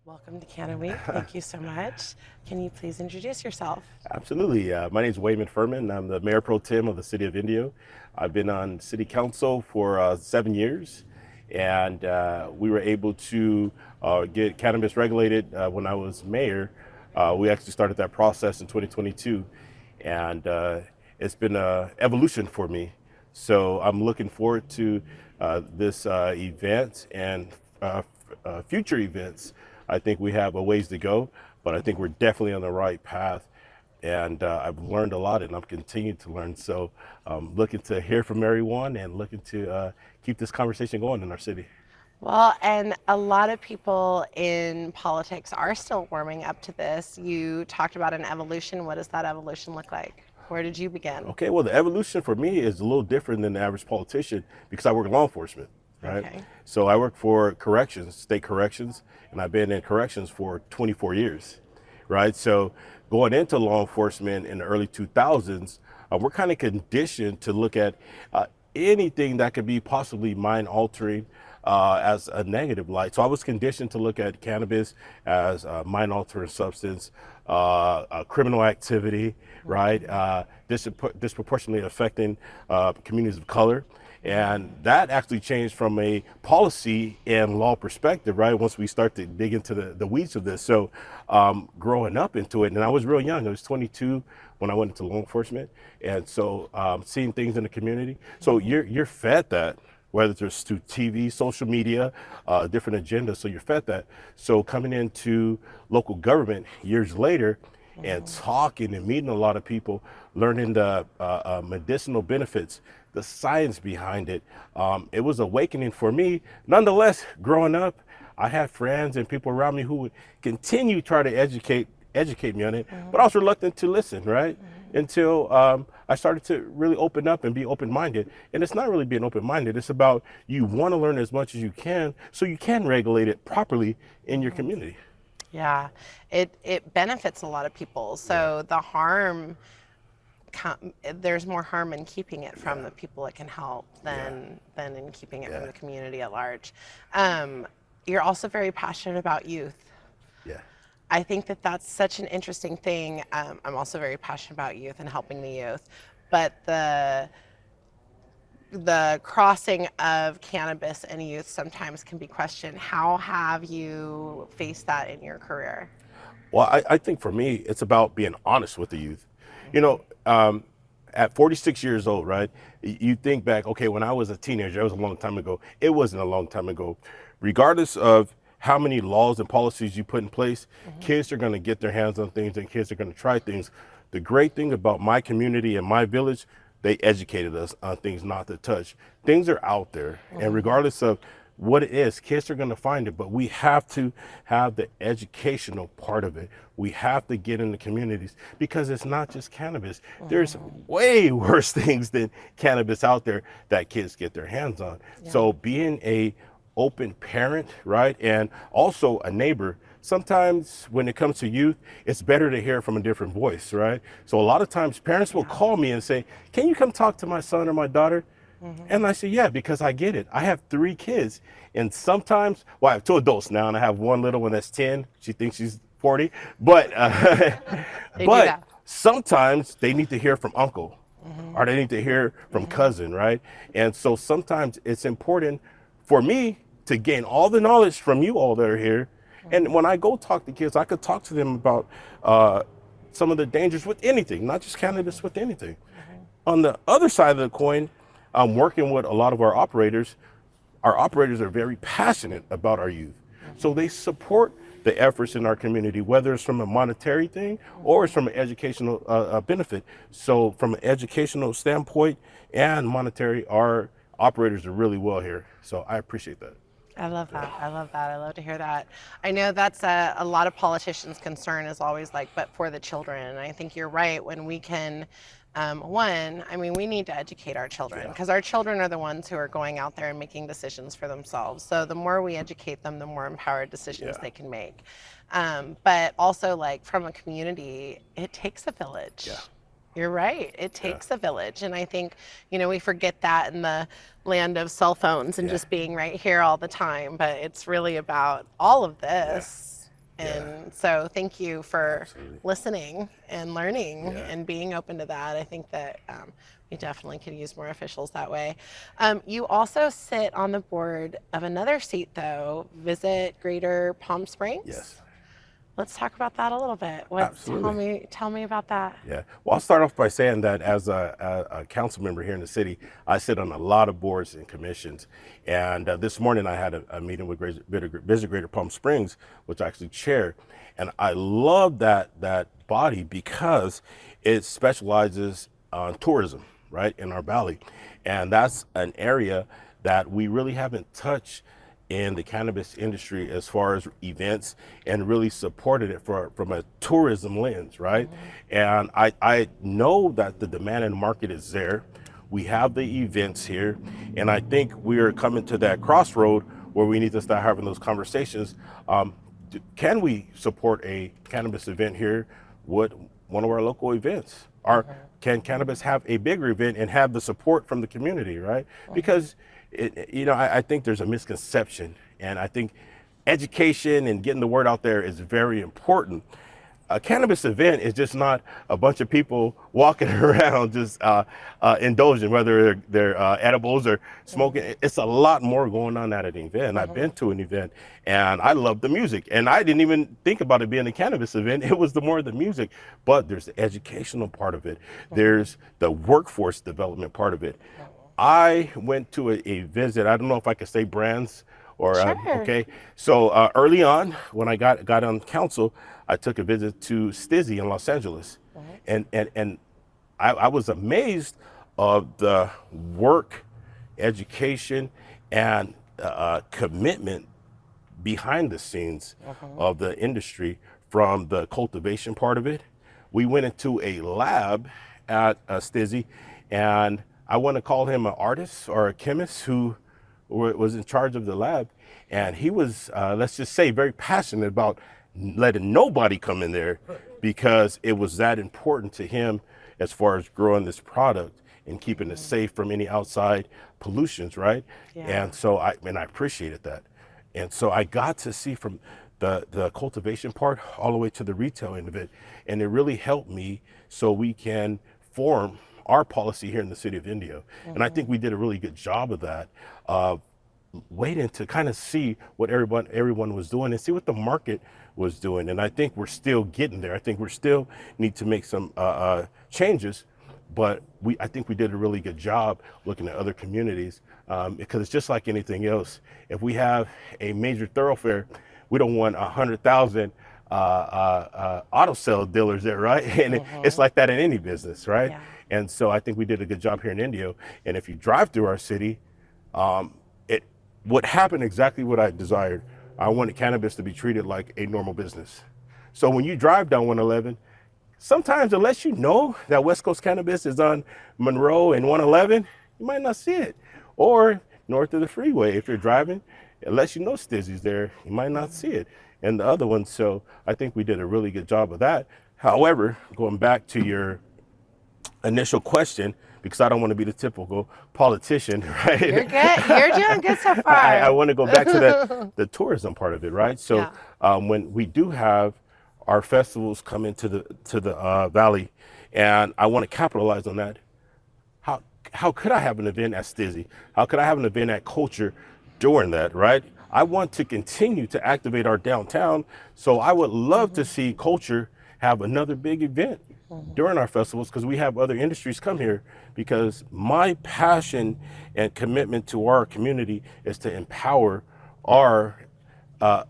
Welcome to Canna Week. Thank you so much. Can you please introduce yourself? Absolutely. My name is Waymond Fermon. I'm the Mayor Pro Tem of the City of Indio. I've been on City Council for 7 years, and we were able to get cannabis regulated when I was mayor. We actually started that process in 2022, and it's been an evolution for me. So I'm looking forward to this event and future events. I think we have a ways to go, but I think we're definitely on the right path. And I've learned a lot, and I'm continuing to learn. So looking to hear from everyone and looking to keep this conversation going in our city. Well, and a lot of people in politics are still warming up to this. You talked about an evolution. What does that evolution look like? Where did you begin? Okay, well, the evolution for me is a little different than the average politician because I work in law enforcement, right? Okay. So I work for corrections, state corrections, and I've been in corrections for 24 years, right? So going into law enforcement in the early 2000s, we're kind of conditioned to look at anything that could be possibly mind altering as a negative light. So I was conditioned to look at cannabis as a mind altering substance, criminal activity, right? Disproportionately affecting communities of color. And that actually changed from a policy and law perspective, right? Once we start to dig into the weeds of this. So growing up into it, and I was real young, I was 22 when I went into law enforcement. And so seeing things in the community. So you're fed that, whether it's through TV, social media, different agendas. So you're fed that. So coming into local government years later and talking and meeting a lot of people, learning the medicinal benefits, the science behind it, it was awakening for me. Nonetheless, growing up, I had friends and people around me who would continue to try to educate me on it, but I was reluctant to listen, right? Until I started to really open up and be open-minded. And it's not really being open-minded, it's about you want to learn as much as you can so you can regulate it properly in your community. Yeah, it benefits a lot of people. So the harm, there's more harm in keeping it from the people it can help than in keeping it from the community at large. You're also very passionate about youth. Yeah. I think that that's such an interesting thing. I'm also very passionate about youth and helping the youth, but the crossing of cannabis and youth sometimes can be questioned. How have you faced that in your career? Well, I think for me, it's about being honest with the youth. You know, at 46 years old, right? You think back, okay, when I was a teenager, that was a long time ago. It wasn't a long time ago. Regardless of how many laws and policies you put in place, kids are going to get their hands on things and kids are going to try things. The great thing about my community and my village, they educated us on things not to touch. Things are out there, and regardless of what it is, kids are going to find it, but we have to have the educational part of it. We have to get in the communities because it's not just cannabis. There's way worse things than cannabis out there that kids get their hands on. So being a open parent, right, and also a neighbor, sometimes when it comes to youth, it's better to hear from a different voice, right? So a lot of times parents will call me and say, can you come talk to my son or my daughter? And I say, yeah, because I get it. I have 3 kids. And sometimes, well, I have 2 adults now, and I have one little one that's 10. She thinks she's 40. But, They do but that. sometimes they need to hear from uncle or they need to hear from cousin, right? And so sometimes it's important for me to gain all the knowledge from you all that are here. And when I go talk to kids, I could talk to them about some of the dangers with anything, not just cannabis, with anything. On the other side of the coin, I'm working with a lot of our operators. Our operators are very passionate about our youth. So they support the efforts in our community, whether it's from a monetary thing or it's from an educational benefit. So from an educational standpoint and monetary, our operators are really well here. So I appreciate that. I love that. I love that. I love to hear that. I know that's a lot of politicians' concern is always like, but for the children. And I think you're right. When we can, we need to educate our children because our children are the ones who are going out there and making decisions for themselves. So the more we educate them, the more empowered decisions they can make. But also, like, from a community, it takes a village. Yeah. You're right. It takes a village. And I think, we forget that in the land of cell phones and just being right here all the time. But it's really about all of this. Yeah, And so thank you for absolutely. listening and learning Yeah. and being open to that. I think that we definitely could use more officials that way. You also sit on the board of another seat, though, Visit Greater Palm Springs. Yes. Let's talk about that a little bit. Absolutely. Tell me about that. Yeah. Well, I'll start off by saying that as a council member here in the city, I sit on a lot of boards and commissions. And this morning I had a meeting with Visit Greater Palm Springs, which I actually chair. And I love that body because it specializes on tourism, right, in our valley. And that's an area that we really haven't touched in the cannabis industry as far as events, and really supported it from a tourism lens, right? And I know that the demand in the market is there. We have the events here, and I think we are coming to that crossroad where we need to start having those conversations. Can we support a cannabis event here with one of our local events? Or can cannabis have a bigger event and have the support from the community, right? Because I think there's a misconception, and I think education and getting the word out there is very important. A cannabis event is just not a bunch of people walking around just indulging, whether they're edibles or smoking. It's a lot more going on at an event. I've been to an event and I love the music, and I didn't even think about it being a cannabis event. It was the more the music, but there's the educational part of it. There's the workforce development part of it. I went to a visit. I don't know if I could say brands or Sure. okay. So early on, when I got on council, I took a visit to Stizzy in Los Angeles, and I was amazed of the work, education, and commitment behind the scenes of the industry, from the cultivation part of it. We went into a lab at Stizzy, and I want to call him an artist or a chemist who was in charge of the lab. And he was, let's just say, very passionate about letting nobody come in there, because it was that important to him as far as growing this product and keeping it safe from any outside pollutions, right? Yeah. And so I appreciated that. And so I got to see from the cultivation part all the way to the retail end of it. And it really helped me so we can form our policy here in the city of Indio. And I think we did a really good job of that, waiting to kind of see what everyone was doing and see what the market was doing. And I think we're still getting there. I think we're still need to make some changes, but I think we did a really good job looking at other communities, because it's just like anything else. If we have a major thoroughfare, we don't want 100,000 auto sale dealers there, right? And it's like that in any business, right? Yeah. And so I think we did a good job here in Indio. And if you drive through our city, it would happen exactly what I desired. I wanted cannabis to be treated like a normal business. So when you drive down 111, sometimes unless you know that West Coast Cannabis is on Monroe and 111, you might not see it. Or north of the freeway, if you're driving, unless you know Stizzy's there, you might not see it. And the other one, so I think we did a really good job of that. However, going back to your initial question, because I don't want to be the typical politician, right? You're good. You're doing good so far. I want to go back to the tourism part of it, right? So Yeah. when we do have our festivals come into the valley, and I want to capitalize on that. How could I have an event at Stizzy? How could I have an event at Culture during that, right? I want to continue to activate our downtown, so I would love to see Culture have another big event during our festivals, because we have other industries come here, because my passion and commitment to our community is to empower our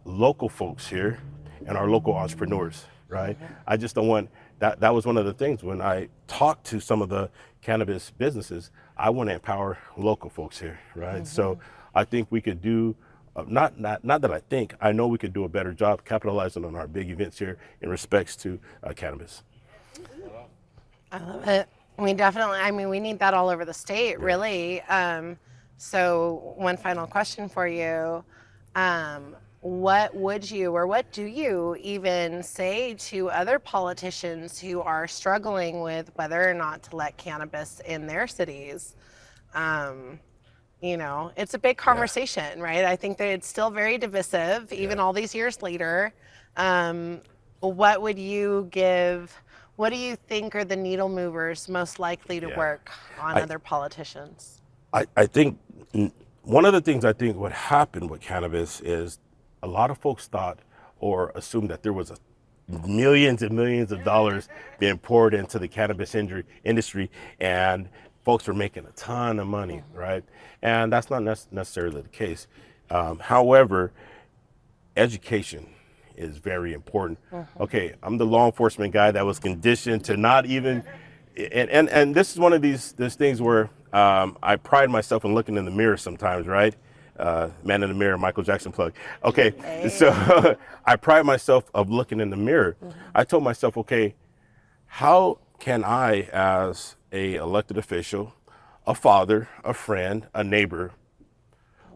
local folks here and our local entrepreneurs, right? I just don't want that. That was one of the things when I talked to some of the cannabis businesses. I want to empower local folks here, right? So I think we could do, not that I think, I know we could do a better job capitalizing on our big events here in respects to cannabis. I love it. We definitely, I mean, we need that all over the state, really. So one final question for you. What would you, or what do you even say to other politicians who are struggling with whether or not to let cannabis in their cities? It's a big conversation, right? I think that it's still very divisive, even all these years later. Um, what would you give? What do you think are the needle movers most likely to Yeah. work on I, other politicians? I think one of the things I think what happened with cannabis is a lot of folks thought or assumed that there was millions and millions of dollars being poured into the cannabis industry, and folks were making a ton of money, right? And that's not necessarily the case. However, education is very important. Okay, I'm the law enforcement guy that was conditioned to not even, and this is one of these things where I pride myself in looking in the mirror sometimes, right? Man in the mirror, Michael Jackson plug. Okay, so I pride myself of looking in the mirror. I told myself, okay, how can I, as a elected official, a father, a friend, a neighbor,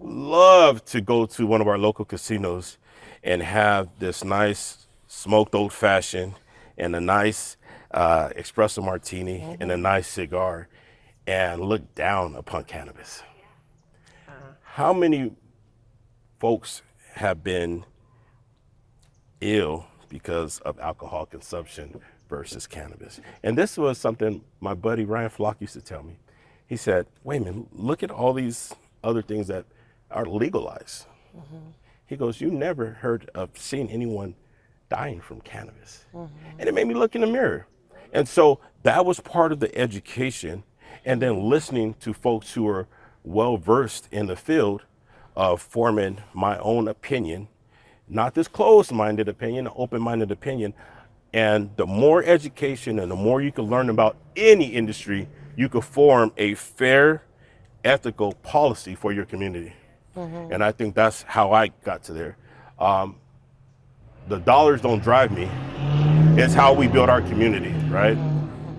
love to go to one of our local casinos and have this nice smoked old fashioned and a nice espresso martini and a nice cigar and look down upon cannabis. How many folks have been ill because of alcohol consumption versus cannabis? And this was something my buddy Ryan Flock used to tell me. He said, Waymond, look at all these other things that are legalized. He goes, you never heard of seeing anyone dying from cannabis. And it made me look in the mirror. And so that was part of the education. And then listening to folks who are well versed in the field of forming my own opinion, not this closed-minded opinion, an open-minded opinion. And the more education and the more you can learn about any industry, you can form a fair, ethical policy for your community. And I think that's how I got to there. The dollars don't drive me. It's how we build our community, right?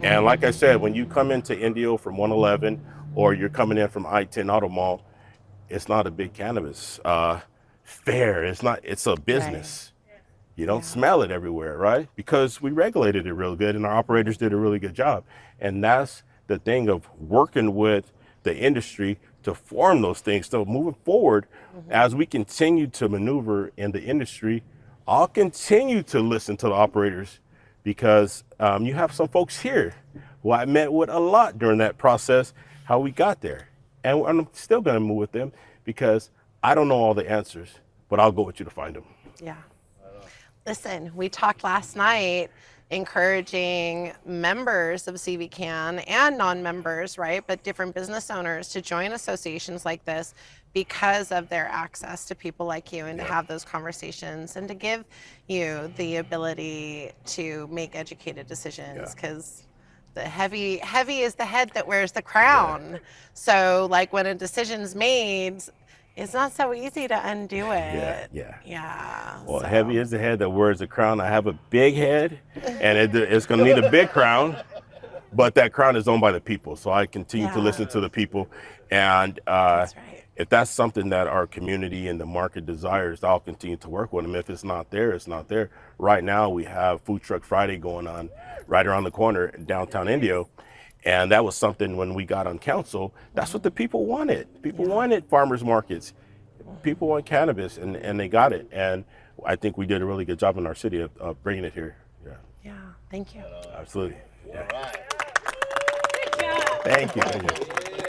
And like I said, when you come into Indio from 111 or you're coming in from I-10 Auto Mall, it's not a big cannabis fair. It's a business. You don't smell it everywhere, right? Because we regulated it real good and our operators did a really good job. And that's the thing of working with the industry to form those things. So moving forward, as we continue to maneuver in the industry, I'll continue to listen to the operators because you have some folks here who I met with a lot during that process, how we got there. And I'm still gonna move with them because I don't know all the answers, but I'll go with you to find them. Yeah. Listen, we talked last night encouraging members of CVCAN and non-members, right, but different business owners to join associations like this because of their access to people like you and to have those conversations and to give you the ability to make educated decisions because the heavy is the head that wears the crown. So like when a decision's made, it's not so easy to undo it. Yeah. Well, heavy is the head that wears the crown. I have a big head, and it's going to need a big crown, but that crown is owned by the people. So I continue to listen to the people, and That's right. if that's something that our community and the market desires, I'll continue to work with them. If it's not there, it's not there. Right now, we have Food Truck Friday going on right around the corner in downtown Indio. And that was something when we got on council, that's what the people wanted. People wanted farmers markets. People want cannabis, and they got it. And I think we did a really good job in our city of bringing it here. Yeah, thank you. Absolutely. All right. Thank you.